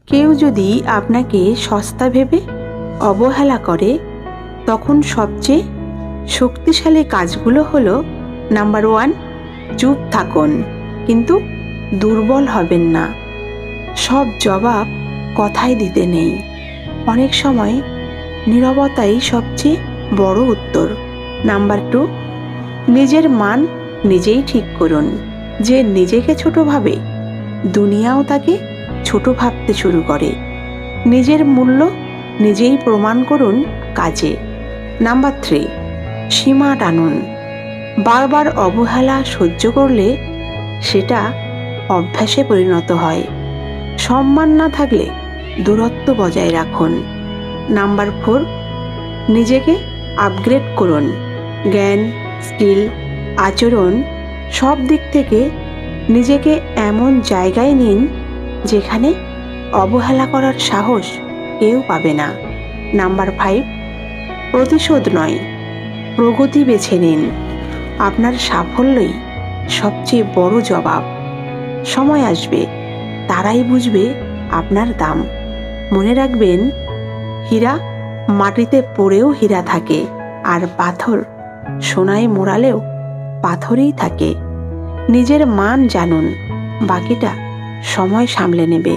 কেউ যদি আপনাকে সস্তা ভেবে অবহেলা করে, তখন সবচেয়ে শক্তিশালী কাজগুলো হলো: নাম্বার 1, চুপ থাকুন, কিন্তু দুর্বল হবেন না। সব জবাব কথায় দিতে নেই। অনেক সময় নীরবতাই সবচেয়ে বড় উত্তর। নাম্বার 2, নিজের মান নিজেই ঠিক করুন। যে নিজেকে ছোট ভাবে, দুনিয়াও তাকে ছোট ভাবতে শুরু করে। নিজের মূল্য নিজেই প্রমাণ করুন কাজে। নাম্বার 3, সীমা টানুন। বারবার অবহেলা সহ্য করলে সেটা অভ্যাসে পরিণত হয়। সম্মান না থাকলে দূরত্ব বজায় রাখুন। নাম্বার 4, নিজেকে আপগ্রেড করুন। জ্ঞান, স্কিল, আচরণ সব দিক থেকে নিজেকে এমন জায়গায় নিন যেখানে অবহেলা করার সাহস কেউ পাবে না। নাম্বার 5, প্রতিশোধ নয়, প্রগতি বেছে নিন। আপনার সাফল্যই সবচেয়ে বড় জবাব। সময় আসবে, তারাই বুঝবে আপনার দাম। মনে রাখবেন, হীরা মাটিতে পড়েও হীরা থাকে, আর পাথর সোনায় মোড়ালেও পাথরেই থাকে। নিজের মান জানুন, বাকিটা সময় সামলে নেবে।